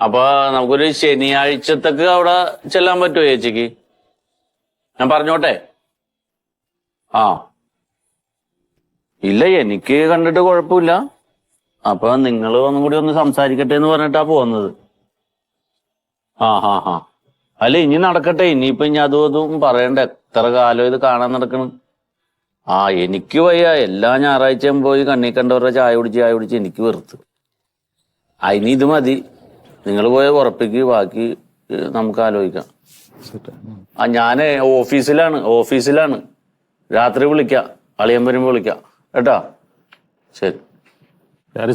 അപ്പൊ നമുക്കൊരു ശനിയാഴ്ചത്തേക്ക് അവിടെ ചെല്ലാൻ പറ്റുമോ ചേച്ചിക്ക്? ഞാൻ പറഞ്ഞോട്ടെ. ആ ഇല്ല, എനിക്ക് കണ്ടിട്ട് കുഴപ്പമില്ല. അപ്പൊ നിങ്ങൾ ഒന്നും കൂടി ഒന്ന് സംസാരിക്കട്ടെ എന്ന് പറഞ്ഞിട്ടാ പോകുന്നത്. ആ അല്ല, ഇനി നടക്കട്ടെ. ഇനിയിപ്പൊ ഇനി അതും പറയണ്ട. എത്ര കാലം ഇത് കാണാൻ നടക്കണം. എനിക്ക് വയ്യ. എല്ലാ ഞായറാഴ്ചയും പോയി കണ്ണി കണ്ടവരുടെ ചായ കുടിച്ച് എനിക്ക് വെറുത്ത്. ഇനി ഇത് മതി. നിങ്ങൾ പോയ ഉറപ്പിക്ക്, ബാക്കി നമുക്ക് ആലോചിക്കാം. ഞാന് ഓഫീസിലാണ്. രാത്രി വിളിക്കാം, അളിയൻ വരുമ്പോ വിളിക്കാം കേട്ടാ. ശരി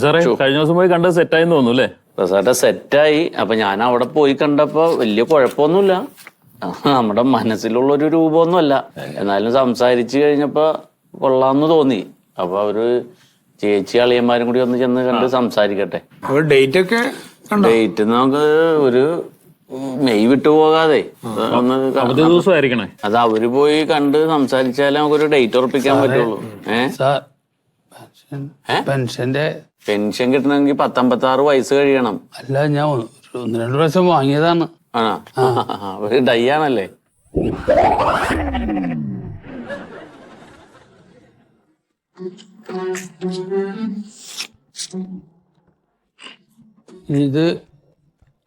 സാറേ, കഴിഞ്ഞ ദിവസം പോയി കണ്ടത് സെറ്റായെന്ന് തോന്നുന്നു അല്ലേ? പ്രസാദ സെറ്റായി. അപ്പൊ ഞാൻ അവിടെ പോയി കണ്ടപ്പോ വലിയ കുഴപ്പമൊന്നുമില്ല. നമ്മുടെ മനസ്സിലുള്ളൊരു രൂപമൊന്നുമല്ല. എന്നാലും സംസാരിച്ചു കഴിഞ്ഞപ്പോ കൊള്ളാന്ന് തോന്നി. അപ്പൊ അവര് ചേച്ചി അളിയന്മാരും കൂടി ഒന്ന് ചെന്ന് കണ്ട് സംസാരിക്കട്ടെ. ഡേറ്റ് നമുക്ക് ഒരു മെയ് വിട്ടു പോകാതെ അത് അവര് പോയി കണ്ട് സംസാരിച്ചാലേ നമുക്കൊരു ഡേറ്റ് ഉറപ്പിക്കാൻ പറ്റുള്ളൂ. പെൻഷൻ കിട്ടണമെങ്കിൽ 56 വയസ്സ് കഴിയണം. അല്ല, ഞാൻ 1-2 പ്രാവശ്യം വാങ്ങിയതാണ്. ഡൈ ആണല്ലേ?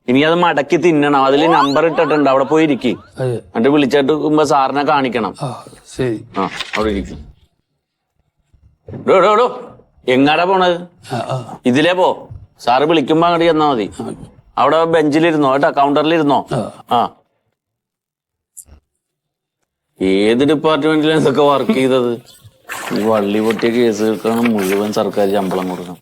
ഇനി അത് മടക്കി തിന്നണം. അതില് നമ്പർ ഇട്ടിട്ടുണ്ട്, അവിടെ പോയി ഇരിക്കും. എന്നിട്ട് വിളിച്ചിട്ട് സാറിനെ കാണിക്കണം. അവിടെ ഇരിക്കും. എങ്ങാടാ പോണത്? ഇതിലേ പോ. സാറ് വിളിക്കുമ്പോ അങ്ങോട്ട് ചെന്നാ മതി. അവിടെ ബെഞ്ചിലിരുന്നോ കേട്ടോ, കൗണ്ടറിലിരുന്നോ. ഏത് ഡിപ്പാർട്ട്മെന്റിലാണ് ഇതൊക്കെ വർക്ക് ചെയ്തത്? ഈ വള്ളി പൊട്ടിയ കേസ് തീർക്കണം, മുഴുവൻ സർക്കാർ ശമ്പളം കൊടുക്കണം.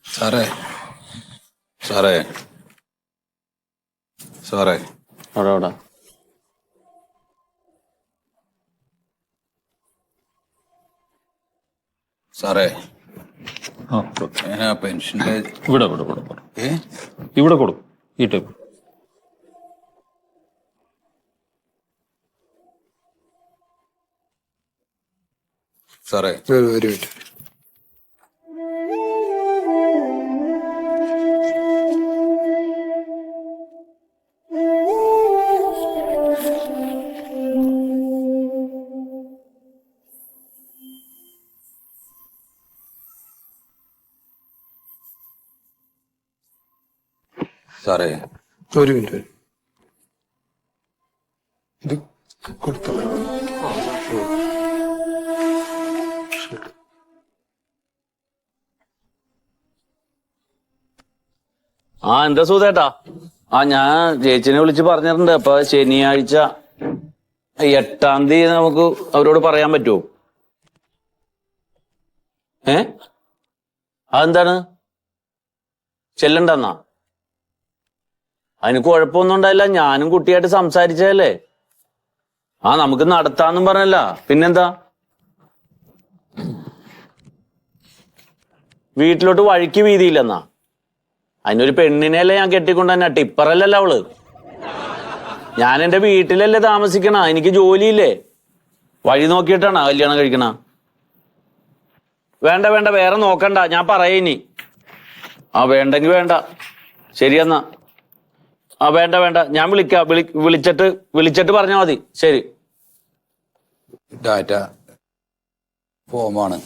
സാറേ സാറേ സാറേ അവിടെ സാറേ, പെൻഷന്റെ ഇവിടെ കൊടുക്കും. ഈ ടൈപ്പ് സാറേ, ഒരു മിനിറ്റ്. സാറേ, ഒരു മിനിറ്റ്. ഇത് കൊടുത്തു. എന്താ സുധേട്ടാ? ഞാൻ ചേച്ചിനെ വിളിച്ച് പറഞ്ഞിട്ടുണ്ട്. അപ്പൊ ശനിയാഴ്ച 8-ാം തീയതി നമുക്ക് അവരോട് പറയാൻ പറ്റുമോ? അതെന്താണ്? ചെല്ലണ്ടെന്നാ? അതിന് കുഴപ്പമൊന്നും ഉണ്ടായില്ല. ഞാനും കുട്ടിയായിട്ട് സംസാരിച്ചതല്ലേ. നമുക്ക് നടത്താന്നും പറഞ്ഞല്ല. പിന്നെന്താ? വീട്ടിലോട്ട് വഴിക്ക് വീതിയില്ലെന്നാ? അതിനൊരു പെണ്ണിനെയല്ലേ ഞാൻ കെട്ടിക്കൊണ്ട് തന്നെ. ടിപ്പറല്ലല്ലോ അവള്. ഞാൻ എന്റെ വീട്ടിലല്ലേ താമസിക്കണ. എനിക്ക് ജോലിയില്ലേ. വഴി നോക്കിയിട്ടാണ് കല്യാണം കഴിക്കണ. വേണ്ട വേറെ നോക്കണ്ട. ഞാൻ പറയിനി. വേണ്ടെങ്കി വേണ്ട. ശരിയെന്നാ. വേണ്ട. ഞാൻ വിളിക്കാം. വിളിച്ചിട്ട് പറഞ്ഞാൽ മതി. ശരി. ഡാറ്റ ഫോമാണ്.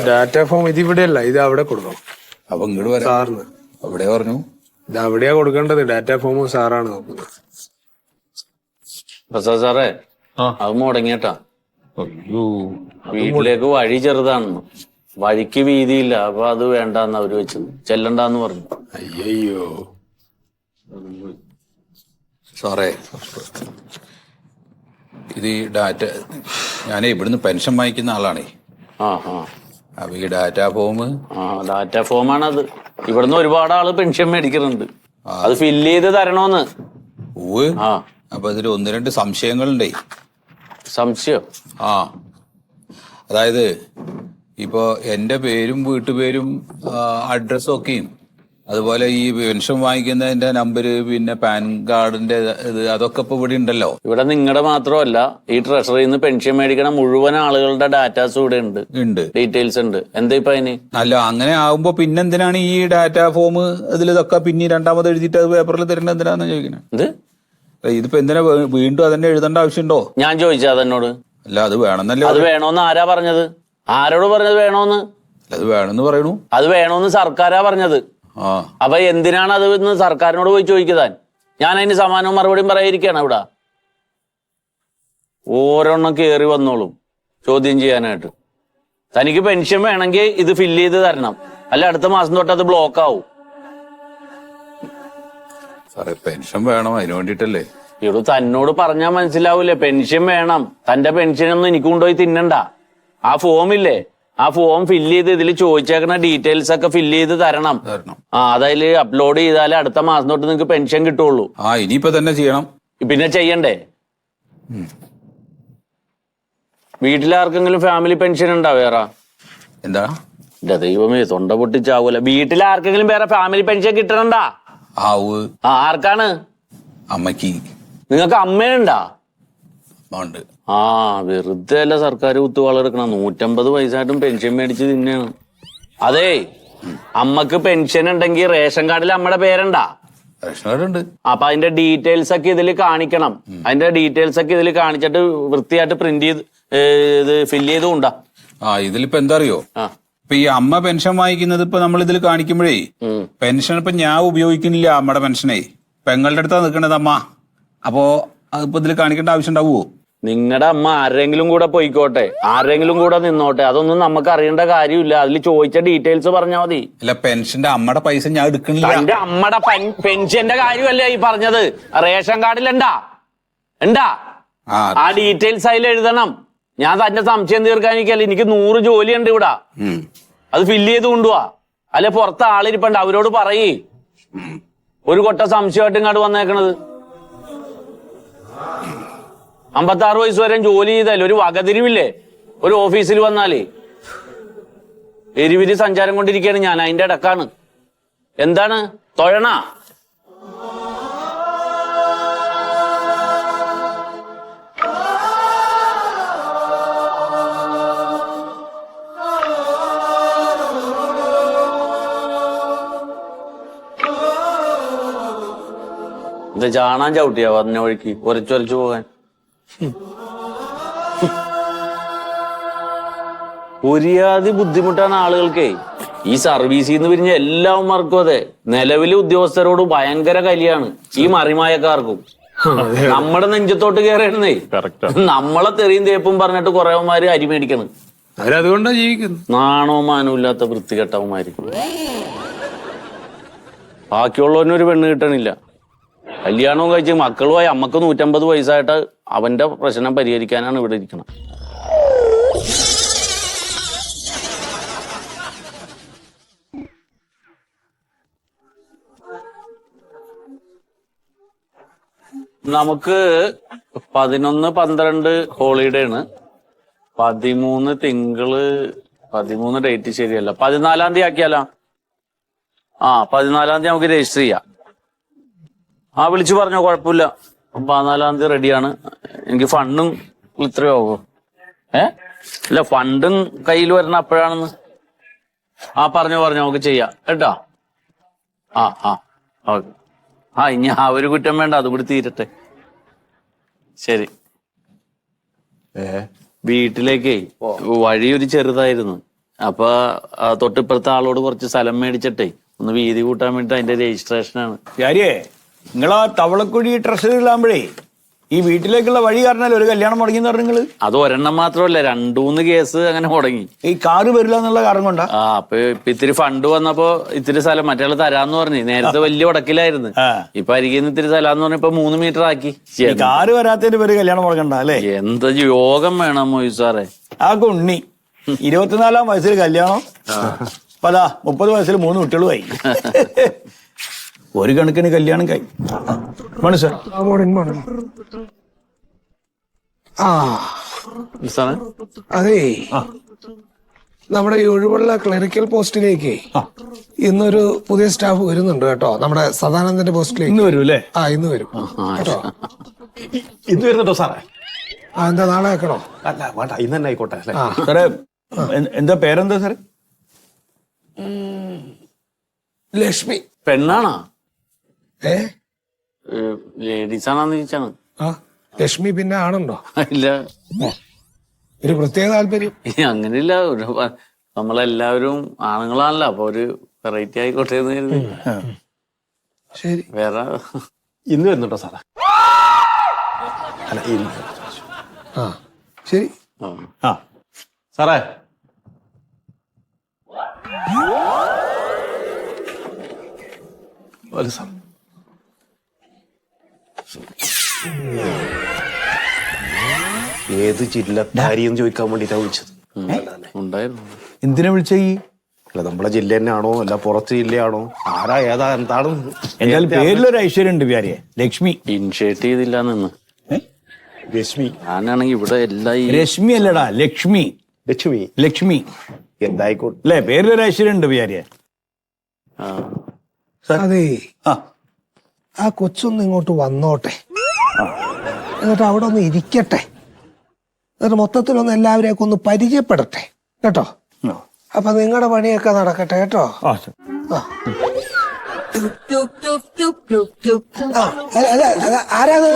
ഡാറ്റ ഫോം ഇതിവിടെ അല്ല, ഇത് അവിടെ കൊടുക്കണം. അപ്പൊ ഇങ്ങോട്ട് വരാം. സാറിന് അവിടെ പറഞ്ഞു ഇത് അവിടെയാ കൊടുക്കേണ്ടത്. ഡാറ്റ ഫോമും സാറാണ് നോക്കുന്നത്. പ്രസാദ് സാറേ, അത് മുടങ്ങിയട്ടാ. വീട്ടിലേക്ക് വഴി ചെറുതാണെന്ന്, വഴിക്ക് വീതിയില്ല. അപ്പൊ അത് വേണ്ടാന്ന് അവര് വെച്ചത്. ചെല്ലണ്ടെന്ന് പറഞ്ഞു. അയ്യോ സാറേ, ഇത് ഈ ഡാറ്റ, ഞാൻ ഇവിടുന്ന് പെൻഷൻ വാങ്ങിക്കുന്ന ആളാണേ. അപ്പൊ ഈ ഡാറ്റ ഫോം ഡാറ്റ ഫോമാണത്. ഇവിടുന്ന് ഒരുപാട് ആള് പെൻഷൻ മേടിക്കുന്നുണ്ട്. അത് ഫില്ല് ചെയ്ത് തരണോന്ന്. അപ്പൊ അതിൽ 1-2 സംശയങ്ങളുണ്ടേ. സംശയം? അതായത് ഇപ്പോ എന്റെ പേരും വീട്ടുപേരും അഡ്രസ്സും ഒക്കെയും അതുപോലെ ഈ പെൻഷൻ വാങ്ങിക്കുന്നതിന്റെ നമ്പര്, പിന്നെ പാൻ കാർഡിന്റെ ഇത്, അതൊക്കെ ഇപ്പൊ ഇവിടെ ഉണ്ടല്ലോ. ഇവിടെ നിങ്ങളുടെ മാത്രമല്ല, ഈ ട്രഷറിയിൽ നിന്ന് പെൻഷൻ മേടിക്കണ മുഴുവൻ ആളുകളുടെ ഡാറ്റാസ് ഇവിടെ ഉണ്ട്, ഡീറ്റെയിൽസ് ഉണ്ട്. എന്താ ഇപ്പൊ അതിന്? അല്ല, അങ്ങനെ ആവുമ്പോ പിന്നെന്തിനാണ് ഈ ഡാറ്റ ഫോം ഇതിലൊക്കെ പിന്നെ രണ്ടാമത് എഴുതിയിട്ട് അത് പേപ്പറിൽ തരേണ്ടത് എന്തിനാന്ന് ചോദിക്കണേ? ഇതിപ്പോ എന്തിനാ വീണ്ടും അതന്നെ എഴുതേണ്ട ആവശ്യമുണ്ടോ? ഞാൻ ചോദിച്ചാ അതെന്നോട്. അല്ല, അത് വേണമെന്നല്ലേ. അത് വേണോന്ന് ആരാ പറഞ്ഞത്? ആരോട് പറഞ്ഞത് വേണോന്ന്? അത് വേണമെന്ന് പറയണു. അത് വേണോന്ന് സർക്കാരാ പറഞ്ഞത്. അപ്പൊ എന്തിനാണ് അത് സർക്കാരിനോട് പോയി ചോദിക്കാൻ? ഞാൻ അതിന് സമാനവും മറുപടിയും പറയാതിരിക്കുകയാണ് ഇവിടെ. ഓരോണ്ണം കയറി വന്നോളും ചോദ്യം ചെയ്യാനായിട്ട്. തനിക്ക് പെൻഷൻ വേണമെങ്കിൽ ഇത് ഫില്ല് ചെയ്ത് തരണം, അല്ല അടുത്ത മാസം തൊട്ട് അത് ബ്ലോക്ക് ആവും. സാറേ, പെൻഷൻ വേണം, അതിന് വേണ്ടിട്ടല്ലേ. ഇവിടെ തന്നോട് പറഞ്ഞാൽ മനസ്സിലാവൂലേ? പെൻഷൻ വേണം, തന്റെ പെൻഷനൊന്നും എനിക്ക് കൊണ്ടുപോയി തിന്നണ്ട. ആ ഫോമില്ലേ, ആ ഫോം ഫില്ല് ചെയ്ത് ഇതിൽ ചോദിച്ചേക്കണ ഡീറ്റെയിൽസ് ഒക്കെ ഫില്ല് ചെയ്ത് തരണം. അതിൽ അപ്ലോഡ് ചെയ്താലേ അടുത്ത മാസം തൊട്ട് നിങ്ങൾക്ക് പെൻഷൻ കിട്ടുള്ളൂ. ഇനിയിപ്പോ തന്നെ ചെയ്യണം. പിന്നെ ചെയ്യണ്ടേ? വീട്ടിലാർക്കെങ്കിലും ഫാമിലി പെൻഷൻ ഉണ്ടാ വേറെ? എന്താ എന്റെ ദൈവമേ, തൊണ്ട പൊട്ടിച്ചാവൂല. വീട്ടിലാർക്കെങ്കിലും വേറെ ഫാമിലി പെൻഷൻ കിട്ടണണ്ടാ? ആർക്കാണ്? അമ്മക്ക്. നിങ്ങൾക്ക് അമ്മയുണ്ടാ? ഉണ്ട്. വെറുതെ അല്ല സർക്കാർ കുത്തുവാളെടുക്കണം. 150 പൈസയായിട്ടും പെൻഷൻ മേടിച്ച് തിന്നാണ്. അതേ, അമ്മക്ക് പെൻഷൻ ഉണ്ടെങ്കിൽ റേഷൻ കാർഡിൽ അമ്മയുടെ പേരുണ്ടാ? റേഷൻ കാർഡ് ഉണ്ട്. അപ്പൊ അതിന്റെ ഡീറ്റെയിൽസ് ഒക്കെ ഇതിൽ കാണിക്കണം. അതിന്റെ ഡീറ്റെയിൽസ് ഒക്കെ ഇതിൽ കാണിച്ചിട്ട് വൃത്തിയായിട്ട് പ്രിന്റ് ചെയ്ത് ഇത് ഫില്ല് ചെയ്തുകൊണ്ടാ. ഇതിലിപ്പോ എന്താ അറിയോ, ഇപ്പൊ ഈ അമ്മ പെൻഷൻ വാങ്ങിക്കുന്നത് ഇപ്പൊ നമ്മൾ ഇതിൽ കാണിക്കുമ്പോഴേ പെൻഷൻ ഇപ്പൊ ഞാൻ ഉപയോഗിക്കുന്നില്ല. അമ്മയുടെ പെൻഷനേ പെങ്ങളുടെ അടുത്താ നിൽക്കണത് അമ്മ. അപ്പോ അതിപ്പോ ഇതിൽ കാണിക്കേണ്ട ആവശ്യം ഉണ്ടാവുമോ? നിങ്ങളുടെ അമ്മ ആരെങ്കിലും കൂടെ പോയിക്കോട്ടെ, ആരെങ്കിലും കൂടെ നിന്നോട്ടെ, അതൊന്നും നമുക്ക് അറിയേണ്ട കാര്യമില്ല. അതിൽ ചോദിച്ച ഡീറ്റെയിൽസ് പറഞ്ഞാൽ മതി. അല്ല, പെൻഷന്റെ അമ്മയുടെ പൈസ ഞാൻ എടുക്കണില്ല. എന്റെ അമ്മയുടെ പെൻഷന്റെ കാര്യമല്ലേ ഈ പറഞ്ഞത്? റേഷൻ കാർഡിലുണ്ടാ? ആ ഡീറ്റെയിൽസ് അതിൽ എഴുതണം. ഞാൻ തന്നെ സംശയം തീർക്കാനിക്കല്ല, എനിക്ക് 100 ജോലിയുണ്ട് ഇവിടെ. അത് ഫില്ല് ചെയ്ത് കൊണ്ടുപോവാ. അല്ലെ പുറത്ത് ആളിരിപ്പണ്ട്, അവരോട് പറയേ ഒരു കൊട്ട സംശയമായിട്ട് ഇങ്ങോട്ട് വന്നേക്കണത്. 56 വയസ്സ് വരെ ജോലി ചെയ്താൽ ഒരു വകതിരിവില്ലേ? ഒരു ഓഫീസിൽ വന്നാലേ എരിവിരി സഞ്ചാരം കൊണ്ടിരിക്കുകയാണ് ഞാൻ. അതിന്റെ ഇടക്കാണ്. എന്താണ് തൊഴണ? ഇത് ചാണാൻ ചവിട്ടിയാ പറഞ്ഞ വഴിക്ക് ഒരച്ചൊരച്ചു പോകാൻ. ഒരിയാതി ബുദ്ധിമുട്ടാണ് ആളുകൾക്കേ. ഈ സർവീസിൽ നിന്ന് പിരിഞ്ഞ എല്ലാവർക്കും അതെ. നിലവിലെ ഉദ്യോഗസ്ഥരോട് ഭയങ്കര കലിയാണ് ഈ മറിമായക്കാർക്കും. നമ്മുടെ നെഞ്ചത്തോട്ട് കയറിയിരുന്നേ, നമ്മളെ തെറിയും തേപ്പും പറഞ്ഞിട്ട് കുറേവന്മാര് അരി മേടിക്കണം. അവരതുകൊണ്ടാ ജീവിക്കുന്നത്. നാണോ മാനോ ഇല്ലാത്ത വൃത്തികെട്ടവന്മാര്. ബാക്കിയുള്ളവനൊരു പെണ്ണ് കിട്ടണില്ല. കല്യാണവും കഴിച്ച് മക്കളുമായി അമ്മക്ക് 150 വയസ്സായിട്ട് അവന്റെ പ്രശ്നം പരിഹരിക്കാനാണ് ഇവിടെ ഇരിക്കണം. നമുക്ക് 11, 12 ഹോളിഡേ ആണ്. 13 തിങ്കള്, 13 ഡേറ്റ് ശരിയല്ല, 14-ാം തീയതി ആക്കിയാലോ? 14-ാം തീയതി നമുക്ക് രജിസ്റ്റർ ചെയ്യാം. വിളിച്ചു പറഞ്ഞോ, കുഴപ്പമില്ല. 14-ാം തീയതി റെഡിയാണ്. എനിക്ക് ഫണ്ടും ഇത്രയാവോ? ഇല്ല, ഫണ്ടും കയ്യിൽ വരണം അപ്പോഴാണെന്ന്. പറഞ്ഞോ നമുക്ക് ചെയ്യാം കേട്ടോ. ഓക്കെ. ഇനി ഒരു കുറ്റം വേണ്ട, അതുകൂടി തീരട്ടെ. ശരി. വീട്ടിലേക്കേ വഴി ഒരു ചെറുതായിരുന്നു. അപ്പൊ തൊട്ടിപ്പുറത്തെ ആളോട് കുറച്ച് സ്ഥലം മേടിച്ചിട്ടേ ഒന്ന് വീതി കൂട്ടാൻ വേണ്ടിട്ട് അതിന്റെ രജിസ്ട്രേഷനാണ്. നിങ്ങളാ തവളക്കുഴി ട്രഷറിയിലാകുമ്പോഴേ ഈ വീട്ടിലേക്കുള്ള വഴി കാരണല്ലോ ഒരു കല്യാണം മുടങ്ങി എന്ന് പറഞ്ഞു നിങ്ങള്. അത് ഒരെണ്ണം മാത്രമല്ല, 2-3 കേസ് അങ്ങനെ മുടങ്ങി. ഈ കാറ് വരില്ല എന്നുള്ള കാരണം കൊണ്ടാ. അപ്പൊ ഇത്തിരി ഫണ്ട് വന്നപ്പോ ഇത്തിരി സ്ഥലം മറ്റേ തരാന്ന് പറഞ്ഞു. നേരത്തെ വലിയ ഉടക്കിലായിരുന്നു. ഇപ്പൊ അരികിന്ന് ഇത്തിരി സ്ഥലം പറഞ്ഞപ്പോ 3 മീറ്റർ ആക്കി. കാറ് വരാത്തതിന് പേര് കല്യാണം മുടക്കണ്ട അല്ലേ? എന്ത് യോഗം വേണം മൊയ്സ് സാറേ. ഉണ്ണി 24-ാം വയസ്സിൽ കല്യാണം, 30 വയസ്സിൽ 3 കുട്ടികളുമായി. ഒരു കണക്കിന് കല്യാണം അതെ, നമ്മുടെ ഈ ഒഴിവുള്ള ക്ലറിക്കൽ പോസ്റ്റിലേക്ക് ഇന്നൊരു പുതിയ സ്റ്റാഫ് വരുന്നുണ്ട് കേട്ടോ. നമ്മുടെ സദാനന്ദന്റെ പോസ്റ്റിലേക്ക് ഇന്ന് വരും അല്ലേ? ഇന്ന് വരും കേട്ടോ. ഇന്ന് വരുന്നുണ്ടോ സാറേ? എന്താ നാളെ വെക്കണോ? അല്ല വേണ്ട, ഇന്ന് തന്നെ ആയിക്കോട്ടെ അല്ലേ? സാറേ എന്താ പേരെന്താ സാറേ? ലക്ഷ്മി. പെണ്ണാണോ? ഏ ലേഡീസ് ആണോന്ന് ചോദിച്ചാണ്. ലക്ഷ്മി പിന്നെ ആണുണ്ടോ? ഇല്ല, ഒരു പ്രത്യേക താല്പര്യം. അങ്ങനെയില്ല. നമ്മളെല്ലാവരും ആണുങ്ങളാണല്ലോ, അപ്പൊ ഒരു വെറൈറ്റി ആയിക്കോട്ടെ എന്ന് കരുതി. ശരി. വേറെ ഇന്ന് വരുന്നുണ്ടോ സാറേ? അല്ല ഇന്ന്. ശരി. ആ സാറേ അല്ല സാർ, ഏത് ജില്ലക്കാരി എന്ന് ചോദിക്കാൻ വേണ്ടിട്ടാണ് വിളിച്ചത്. ഉണ്ടായിരുന്നു. എന്തിനാ വിളിച്ച? അല്ല നമ്മളെ ജില്ല തന്നെയാണോ അല്ല പുറത്ത് ജില്ലയാണോ ആരാ ഏതാ എന്താണ്? എന്തായാലും പേരിലൊരു ഐശ്വര്യം ഉണ്ട് പ്യാരിയെ. ലക്ഷ്മി. ഇൻഷേറ്റ് ചെയ്തില്ല നിന്ന്. രശ്മി. ഞാനാണെങ്കി ഇവിടെ എല്ലാ ഈ രശ്മി അല്ലടാ, ലക്ഷ്മി. ലക്ഷ്മി. ലക്ഷ്മി എന്തായിക്കോട്ടെ. അല്ലേ? പേരിലൊരു ഐശ്വര്യം ഉണ്ട് പ്യാരിയെ. അതെ, ആ ആ കൊച്ചൊന്ന് ഇങ്ങോട്ട് വന്നോട്ടെ, എന്നിട്ട് അവിടെ ഒന്ന് ഇരിക്കട്ടെ, എന്നിട്ട് മൊത്തത്തിലൊന്ന് എല്ലാവരെയൊക്കെ ഒന്ന് പരിചയപ്പെടട്ടെ കേട്ടോ. അപ്പൊ നിങ്ങളുടെ പണിയൊക്കെ നടക്കട്ടെ കേട്ടോ. ആ ആരാത്?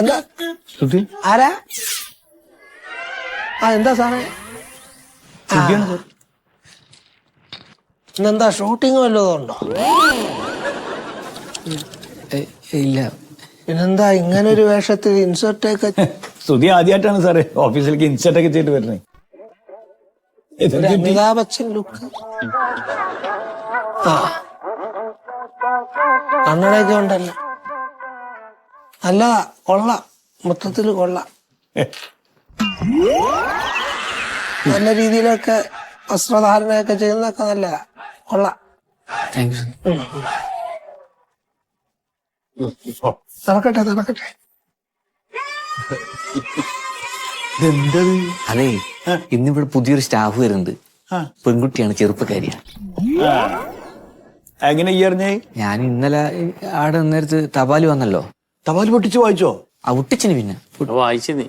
എന്താ ശ്രുതി? ആരാ? എന്താ സാറേ? ഇന്നെന്താ ഷൂട്ടിങ് വല്ലതും ഉണ്ടോ? ഇല്ല. പിന്നെന്താ ഇങ്ങനൊരു വേഷത്തിൽ ഇൻസർട്ടൊക്കെ? ശ്രുതി ആദ്യമായിട്ടാണ് സാറേ ഓഫീസിലേക്ക് ഇൻസർട്ടൊക്കെ ചെയ്തിട്ട് വരുന്നത്. അമിതാഭ് ബച്ചൻ ലുക്ക്. കണ്ണടയൊക്കെ ഉണ്ടല്ലോ. അല്ല, കൊള്ളാം, മൊത്തത്തില് കൊള്ളാം. നല്ല രീതിയിലൊക്കെ വസ്ത്രധാരണയൊക്കെ ചെയ്യുന്നതൊക്കെ നല്ല കൊള്ളാം. താങ്ക്സ്. നടക്കട്ടെ നടക്കട്ടെ. അതെ, ഇന്നിവിടെ പുതിയൊരു സ്റ്റാഫ് വരുന്നുണ്ട്. പെൺകുട്ടിയാണ്, ചെറുപ്പക്കാരിയാണ്. എങ്ങനെ ഈ അറിഞ്ഞേ? ഞാൻ ഇന്നലെ ആടെ നേരത്ത് തപാല് വന്നല്ലോ. തപാല് പൊട്ടിച്ച് വായിച്ചോ? ഒട്ടിച്ചിന്. പിന്നെ വായിച്ചു നീ.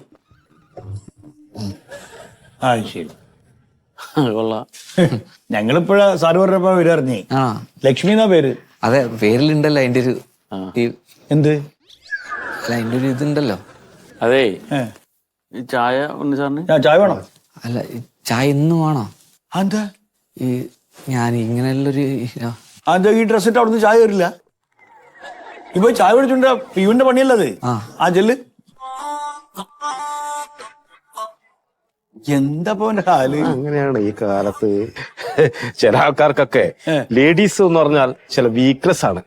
ശരി. കൊള്ളാം. ഞങ്ങളിപ്പോഴാ സാറ് പറഞ്ഞപ്പോ വരറിഞ്ഞേ. ലക്ഷ്മി എന്നാ പേര്. അതെ, പേരിലുണ്ടല്ലോ അതിന്റെ ഒരു എന്ത്? അല്ല, അതിന്റെ ഒരു ഇതുണ്ടല്ലോ. അതെ, ഈ ചായ ഉണ്ട് സാറിന്? ചായ വേണോ? അല്ല, ചായ ഇന്നും വേണോ? എന്താ ഈ ഞാൻ ഇങ്ങനെയുള്ളൊരു എന്താ ഈ ഡ്രസ് ഇട്ട് അവിടുന്ന് ചായ വരില്ല? ഇപ്പൊ ചായ കുടിച്ചുണ്ട് പീവിന്റെ പണിയല്ലത്. ആ ചെല്ല്. എന്താ പോന്റെ ഹാല്? അങ്ങനെയാണ് ഈ കാലത്ത് ചില ആൾക്കാർക്കൊക്കെ ലേഡീസ് എന്ന് പറഞ്ഞാൽ ചില വീക്ക്നെസ് ആണ്.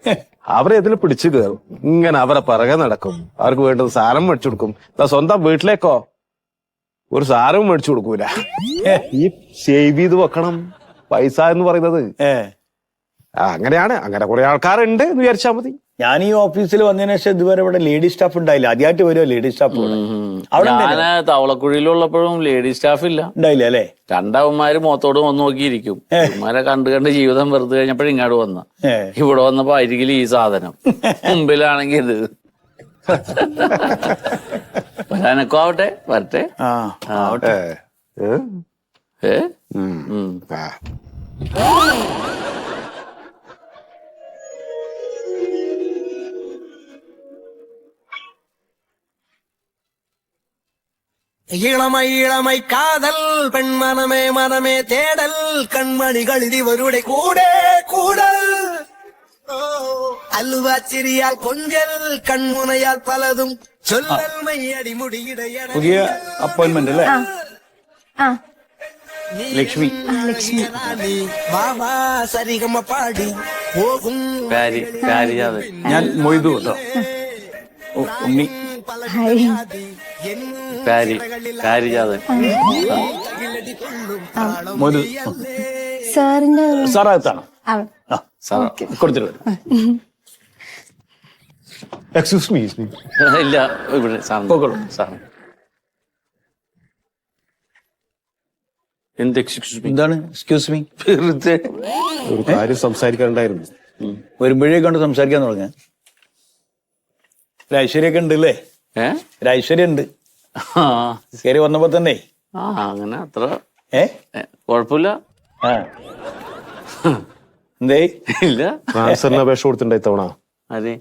അവരെ ഇതിൽ പിടിച്ചു കയറും, ഇങ്ങനെ അവരെ പിറകെ നടക്കും, അവർക്ക് വേണ്ടത് സാധനം മേടിച്ചു കൊടുക്കും. സ്വന്തം വീട്ടിലേക്കോ ഒരു സാധനവും മേടിച്ചു കൊടുക്കൂല. ഈ സേവ് ചെയ്ത് വെക്കണം പൈസ എന്ന് പറയുന്നത്. അങ്ങനെയാണ്. അങ്ങനെ കുറെ ആൾക്കാരുണ്ട് എന്ന് വിചാരിച്ചാ മതി. ഞാൻ ഈ ഓഫീസിൽ വന്നതിന് ശേഷം ഇതുവരെ ഇവിടെ ലേഡീസ് സ്റ്റാഫ് ഉണ്ടായില്ല. ആദ്യമായിട്ട് വരുമോ ലേഡീസ് സ്റ്റാഫ്? ഞാൻ തവളക്കുഴിയിലുള്ളപ്പോഴും ലേഡീസ് സ്റ്റാഫ് ഇല്ല. ഉണ്ടായില്ല അല്ലേ? രണ്ടവന്മാര് മുഖത്തോട് വന്ന് നോക്കിയിരിക്കും. അവന്മാരെ കണ്ട് ജീവിതം വെറുതെ കഴിഞ്ഞപ്പോഴും ഇങ്ങോട്ട് വന്ന. ഇവിടെ വന്നപ്പോ ആയിരിക്കും ഈ സാധനം, മുമ്പിലാണെങ്കിൽ ഇത്. വരാനൊക്കെ ആവട്ടെ, വരട്ടെ. ആവട്ടെ. ഇളമൈ ഇളമൈ കാതൽ പെൺമനമേ മനമേ തേടൽ കൺമണികൾ ഇവരുടെ കൂടെ കൂടൽ അല്ലുവ ചിരിയാൽ കൊഞ്ചൽ കൺമുനയാൽ പലതും ചൊല്ലൽ മയ്യടി മുടിയിടയ. പുതിയ അപ്പോയിന്റ്മെന്റ് അല്ലേ? ലക്ഷ്മി. ബാബാ സരിഗമ പാടി പോകും. ഞാൻ മൊയ്തു കേട്ടോ. ഉണ്ണി. മൊയ്തു സാറിന്റെ സാറാകത്താണ്. കൊടുത്തിട്ട് എക്സ്ക്യൂസ് മീ. ഇല്ല, ഇവിടെ സാർ. എന്താണ് എക്സ്ക്യൂസ് മീ? ഒരു കാര്യം സംസാരിക്കാനുണ്ടായിരുന്നു. വരുമ്പോഴേ കണ്ട് സംസാരിക്കാൻ തുടങ്ങ. ഒരു ഐശ്വര്യൊക്കെ ഉണ്ട് അല്ലേ? ഒരു ഐശ്വര്യം ഉണ്ട്. കയറി വന്നപ്പോ തന്നെ അങ്ങനെ അത്ര ഏ കൊഴപ്പില്ല. എന്തേ? ഇല്ല. ട്രാൻസ്ഫറിന് അപേക്ഷ കൊടുത്തിട്ടുണ്ടായി തവണ. അതെ.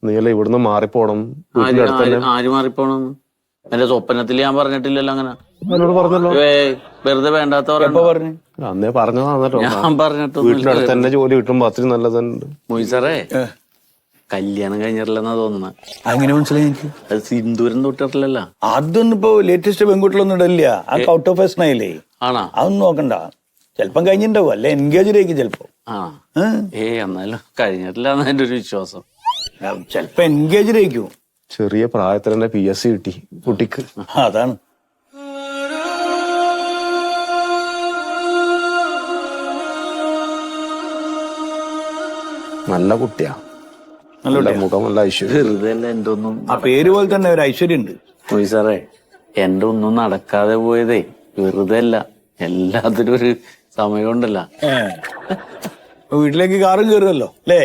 നീയല്ലേ ഇവിടുന്ന് മാറിപ്പോണം, വീട്ടിന്റെ അടുത്ത് തന്നെ. ആര് മാറിപ്പോണം? എന്റെ സ്വപ്നത്തിൽ ഞാൻ പറഞ്ഞിട്ടില്ലല്ലോ അങ്ങനെ. എന്നോട് പറഞ്ഞല്ലോ. വെറുതെ വേണ്ടാത്ത പറഞ്ഞു. അന്നേ പറഞ്ഞതാണല്ലോ. ഞാൻ പറഞ്ഞിട്ട് വീട്ടിന്റെ അടുത്ത് തന്നെ ജോലി കിട്ടുമ്പോ അത്രയും നല്ലതുണ്ട്. മൊയ്സറേ, കല്യാണം കഴിഞ്ഞിട്ടില്ലെന്നാ തോന്നുന്നത്. അങ്ങനെ മനസ്സിലായി എനിക്ക്. അത് സിന്ദൂരം തൊട്ടിട്ടില്ലല്ലോ. അതൊന്നും ഇപ്പൊ ലേറ്റസ്റ്റ് പെൺകുട്ടികളൊന്നും ഇടല്ല. ആ ഔട്ട് ഓഫ് ഫാഷൻ ആയില്ലേ? ആണോ? അതൊന്നും നോക്കണ്ട. ചെലപ്പം കഴിഞ്ഞിട്ടുണ്ടാവും, അല്ലെ എൻഗേജ് ആയിരിക്കും ചെലപ്പോ. എന്നാലും കഴിഞ്ഞിട്ടില്ല എന്നാ എന്റെ ഒരു വിശ്വാസം. ചെലപ്പോ എൻഗേജ് ആയിരിക്കും. ചെറിയ പ്രായത്തിൽ തന്നെ PSC കിട്ടി കുട്ടിക്ക്. അതാണ്. നല്ല കുട്ടിയാ, നല്ല മുഖം, നല്ല ഐശ്വര്യം. വെറുതെ അല്ല എന്റെ ഒന്നും. ആ പേര് പോലെ തന്നെ ഒരു ഐശ്വര്യം ഉണ്ട്. മൊയ്സറേ, എന്റെ ഒന്നും നടക്കാതെ പോയതേ വെറുതെ അല്ല, എല്ലാത്തിനും ഒരു സമയമുണ്ടല്ല. വീട്ടിലേക്ക് കാറും കയറുമല്ലോ അല്ലേ?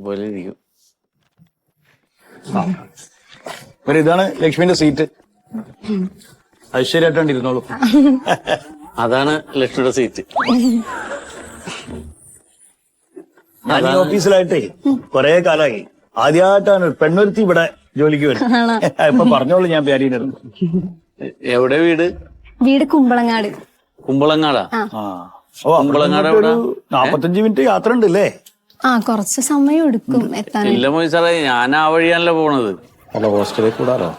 പോലെ ഇരിക്കും. ഇതാണ് ലക്ഷ്മിന്റെ സീറ്റ്. ഐശ്വര്യമായിട്ടാണ് ഇരുന്നോളൂ. അതാണ് ലക്ഷ്മിയുടെ സീറ്റ്. ഞാൻ ഈ ഓഫീസിലായിട്ടേ കൊറേ കാലായി. ആദ്യമായിട്ടാണ് പെണ്ണൊരുത്തി ഇവിടെ ജോലിക്ക് വരും. ഇപ്പൊ പറഞ്ഞോളൂ, ഞാൻ പ്യാരീനായിരുന്നു. എവിടെ വീട്? വീട് കുമ്പളങ്ങാട്. കുമ്പളങ്ങാടാ? കുമ്പളങ്ങാട് ഒരു 45 മിനിറ്റ് യാത്ര ഉണ്ട് അല്ലേ? കുറച്ച് സമയം എടുക്കും എത്താൻ. ഇല്ല മൊയ്സറേ, ഞാൻ ആ വഴിയാണല്ലോ പോണത്. അല്ല, ഹോസ്റ്റലിലേക്ക് വിടാറോ?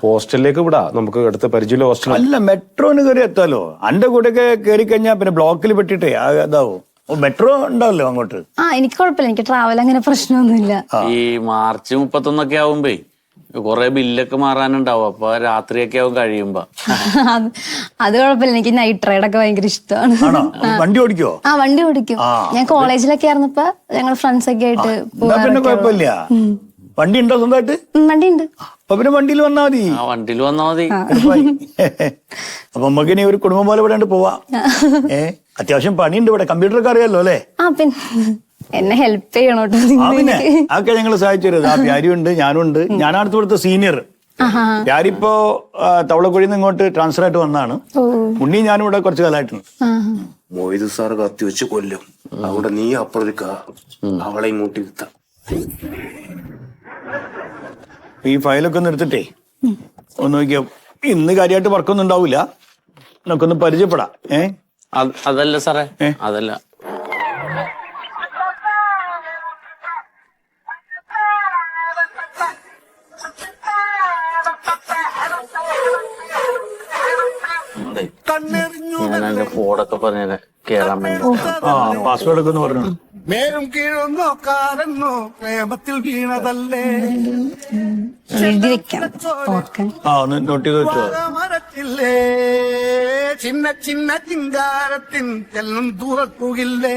ഹോസ്റ്റലിലേക്ക് വിടാ, നമുക്ക് അടുത്ത പരിചയമുള്ള ഹോസ്റ്റൽ. അല്ല, മെട്രോന് കയറി എത്താലോ. അന്റെ കൂടെ ഒക്കെ കയറി കഴിഞ്ഞാ പിന്നെ ബ്ലോക്കിൽ പെട്ടിട്ടേ അതാവും. മെട്രോ ഉണ്ടാവല്ലോ അങ്ങോട്ട്. എനിക്ക് കുഴപ്പമില്ല, എനിക്ക് ട്രാവൽ അങ്ങനെ പ്രശ്നമൊന്നുമില്ല. ഈ മാർച്ച് 31 ആവുമ്പേ കൊറേ ബില്ലൊക്കെ മാറാനുണ്ടാവും. അപ്പൊ രാത്രിയൊക്കെ ആവും കഴിയുമ്പോ. അത് കുഴപ്പമില്ല, എനിക്ക് നൈറ്റ് റൈഡ് ഒക്കെ ഭയങ്കര ഇഷ്ടമാണ്. വണ്ടി ഓടിക്കോ? വണ്ടി ഓടിക്കും. ഞാൻ കോളേജിലൊക്കെ ആയിരുന്നപ്പോ ഞങ്ങൾ ഫ്രണ്ട്സ് ഒക്കെ ആയിട്ട് പിന്നെ കുഴപ്പമില്ല. വണ്ടി ഉണ്ടോ സ്വന്തമായിട്ട്? വണ്ടി ഉണ്ട്. അപ്പൊ പിന്നെ വണ്ടിയിൽ വന്നാ മതി. വണ്ടിയിൽ വന്നാ മതി. അപ്പൊ നമുക്ക് ഇനി ഒരു കുടുംബം പോലെ ഇവിടെ പോവാ. അത്യാവശ്യം പണിയുണ്ട് ഇവിടെ. കമ്പ്യൂട്ടറൊക്കെ അറിയാലോ അല്ലേ? പിന്നെ എന്നെ ഹെൽപ്പ് ചെയ്യണോട്ടോ. പിന്നെ അതൊക്കെ ഞങ്ങൾ സഹായിച്ചു തരുന്നത്. ആ പ്യാരിയുണ്ട്, ഞാനുണ്ട്. ഞാനാണ് ഇവിടുത്തെ സീനിയർ. പ്യാരിപ്പോ തവളക്കുഴിന്ന് ഇങ്ങോട്ട് ട്രാൻസ്ഫർ ആയിട്ട് വന്നാണ്. ഉണ്ണി ഞാനും ഇവിടെ കുറച്ച് കാലമായിട്ടുണ്ട്. മൊയ്ത് സാർ കത്തി വെച്ച് കൊല്ലും. അവിടെ നീ അപ്പുറത്തേക്ക അവളെ ഇങ്ങോട്ട് ഇരുത്താം. ഈ ഫയലൊക്കെ ഒന്ന് എടുത്തിട്ടേ ഒന്ന് നോക്കിയാ. ഇന്ന് കാര്യമായിട്ട് വർക്കൊന്നും ഉണ്ടാവില്ല, നമുക്കൊന്ന് പരിചയപ്പെടാം. അതല്ല സാറേ, അതല്ല. ഞാൻ എന്റെ ഫോണൊക്കെ പറഞ്ഞേ കേറാൻ വേണ്ടി. പാസ്വേഡ് ഒക്കെ ഒന്ന് പറഞ്ഞു. മേലും കീഴും നോക്കാതെന്നോ പ്രേമത്തിൽ വീണതല്ലേ. എഴുതി വെക്കണം, ഓർക്കാൻ. ഒന്ന് നോട്ട് ചെയ്ത് വെച്ചോ. മരത്തില്ലേ ചിന്ന ചിന്ന ചിങ്കാരത്തിൻ ചെല്ലും തുറക്കുകില്ലേ.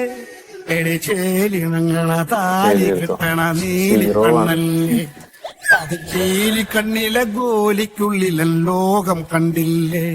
എടിച്ചേലിണങ്ങള താലി കിട്ടണ നീലി കണ്ണല്ലേ. അത് ചീലി കണ്ണിലെ ഗോലിക്കുള്ളിലെ ലോകം കണ്ടില്ലേ.